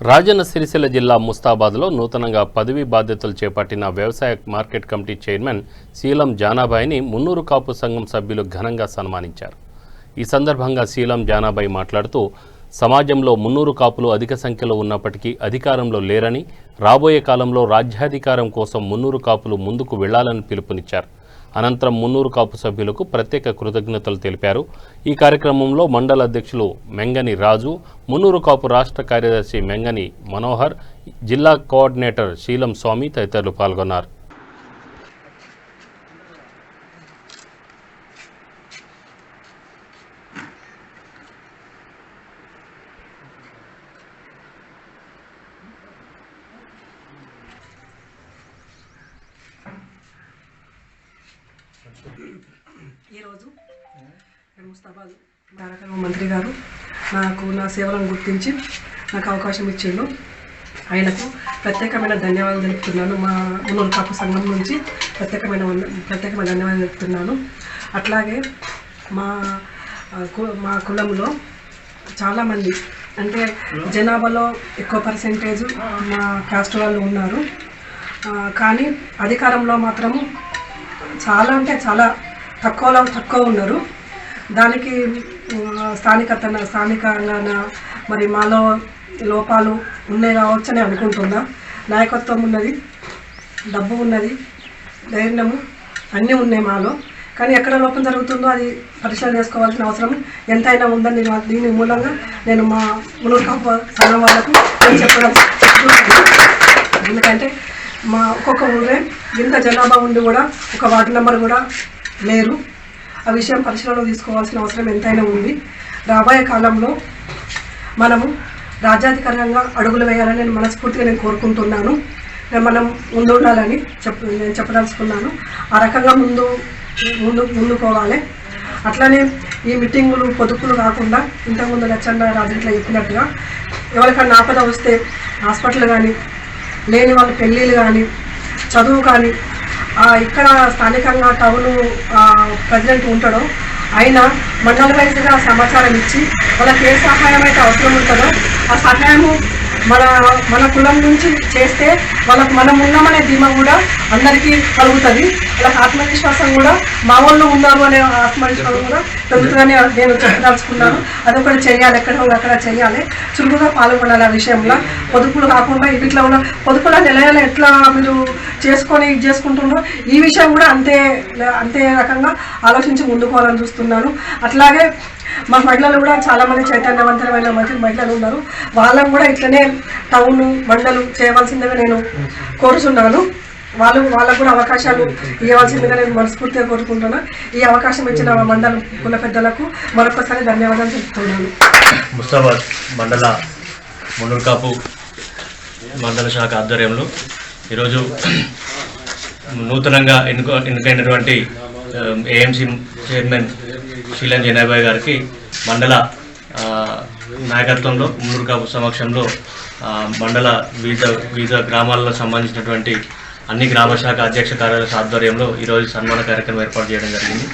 రాజన్న సిరిసిల్ల జిల్లా ముస్తాబాద్లో నూతనంగా పదవీ బాధ్యతలు చేపట్టిన వ్యవసాయ మార్కెట్ కమిటీ చైర్మన్ శీలం జానాబాయిని మున్నూరు కాపు సంఘం సభ్యులు ఘనంగా సన్మానించారు. ఈ సందర్భంగా శీలం జానాబాయి మాట్లాడుతూ సమాజంలో మున్నూరు కాపులు అధిక సంఖ్యలో ఉన్నప్పటికీ అధికారంలో లేరని, రాబోయే కాలంలో రాజ్యాధికారం కోసం మున్నూరు కాపులు ముందుకు వెళ్లాలని పిలుపునిచ్చారు. అనంతరం మున్నూరు కాపు సభ్యులకు ప్రత్యేక కృతజ్ఞతలు తెలిపారు. ఈ కార్యక్రమంలో మండల అధ్యక్షులు మెంగని రాజు, మున్నూరు కాపు రాష్ట్ర కార్యదర్శి మెంగని మనోహర్, జిల్లా కోఆర్డినేటర్ శీలం స్వామి తదితరులు పాల్గొన్నారు. ఈరోజు ముస్తాబాద్ కార్యక్రమ మంత్రి గారు నాకు నా సేవలను గుర్తించి నాకు అవకాశం ఇచ్చిండు. ఆయనకు ప్రత్యేకమైన ధన్యవాదాలు తెలుపుతున్నాను. మా మున్నూరు కాపు సంఘం నుంచి ప్రత్యేకమైన ధన్యవాదాలు తెలుపుతున్నాను. అట్లాగే మా కులంలో చాలామంది అంటే జనాభాలో ఎక్కువ పర్సెంటేజ్ మా కాస్ట్ వాళ్ళు ఉన్నారు. కానీ అధికారంలో మాత్రము చాలా తక్కువ ఉన్నారు. దానికి స్థానికంగా మరి మాలో లోపాలు ఉన్నాయి కావచ్చని అనుకుంటున్నా. నాయకత్వం ఉన్నది, డబ్బు ఉన్నది, ధైర్యము అన్నీ ఉన్నాయి మాలో. కానీ ఎక్కడ లోపం జరుగుతుందో అది పరిశీలన చేసుకోవాల్సిన అవసరం ఎంతైనా ఉందని దీని మూలంగా నేను మా మున్నూరు కాపు సంఘం వాళ్ళకు చెప్పడం. ఎందుకంటే మా ఒక్కొక్క ఊరే ఇంత జనాభా ఉండి కూడా ఒక వార్డు నెంబర్ కూడా లేరు. ఆ విషయం పరిశీలనలో తీసుకోవాల్సిన అవసరం ఎంతైనా ఉంది. రాబోయే కాలంలో మనము రాజ్యాధికారంగా అడుగులు వేయాలని నేను మనస్ఫూర్తిగా కోరుకుంటున్నాను. మనం ముందు ఉండాలని నేను చెప్పదలుచుకున్నాను. ఆ రకంగా ముందు పోవాలి. అట్లనే ఈ మీటింగులు పొదుపులు కాకుండా ఇంతకుముందు లచ్చన్న రాజుట్లా చెప్పినట్టుగా ఎవరికన్నా ఆపద వస్తే హాస్పిటల్ కానీ, లేని వాళ్ళ పెళ్ళిళ్ళు కానీ, చదువు కానీ, ఇక్కడ స్థానికంగా టౌన్ ప్రెసిడెంట్ ఉంటాడో ఆయన మండల వైజ్గా సమాచారం ఇచ్చి వాళ్ళకి ఏ సహాయం అయితే అవసరం ఉంటుందో ఆ సహాయము మన కులం నుంచి చేస్తే వాళ్ళకు మనం ఉన్నామనే ధీమా కూడా అందరికీ కలుగుతుంది. వాళ్ళకి ఆత్మవిశ్వాసం కూడా మా వాళ్ళు ఉన్నారు అనే ఆత్మవిశ్వాసం కూడా పెరుగుతుందని నేను చెప్పదలుచుకున్నాను. అదొకటి చేయాలి, అక్కడ చేయాలి, చురుకుగా పాల్గొనాలి. ఆ విషయంలో పొదుపులు కాకుండా వీటిలో ఉన్న పొదుపుల నెల ఎట్లా మీరు చేసుకుంటున్నారో ఈ విషయం కూడా అంతే రకంగా ఆలోచించి ముందుకోవాలని చూస్తున్నాను. అట్లాగే మా మహిళలు కూడా చాలామంది చైతన్యవంతమైన మహిళలు ఉన్నారు. వాళ్ళకు కూడా ఇట్లనే టౌన్ మండలు చేయవలసిందిగా నేను కోరుతున్నాను. వాళ్ళకు కూడా అవకాశాలు ఇవ్వాల్సిందిగా నేను మనస్ఫూర్తిగా కోరుకుంటున్నాను. ఈ అవకాశం ఇచ్చిన మండల కుల పెద్దలకు మరొకసారి ధన్యవాదాలు తెలుపుతున్నాను. ముస్తాబాద్ మండల మున్నూరు కాపు మండల శాఖ ఆధ్వర్యంలో ఈరోజు నూతనంగా ఎన్నికైనటువంటి ఏఎంసీ చైర్మన్ శీలం జానాబాయి గారికి మండల నాయకత్వంలో మున్నూరు కాపు సమక్షంలో మండల వివిధ గ్రామాలలో సంబంధించినటువంటి అన్ని గ్రామ శాఖ అధ్యక్ష కార్యాలయ ఆధ్వర్యంలో ఈరోజు సన్మాన కార్యక్రమం ఏర్పాటు చేయడం జరిగింది.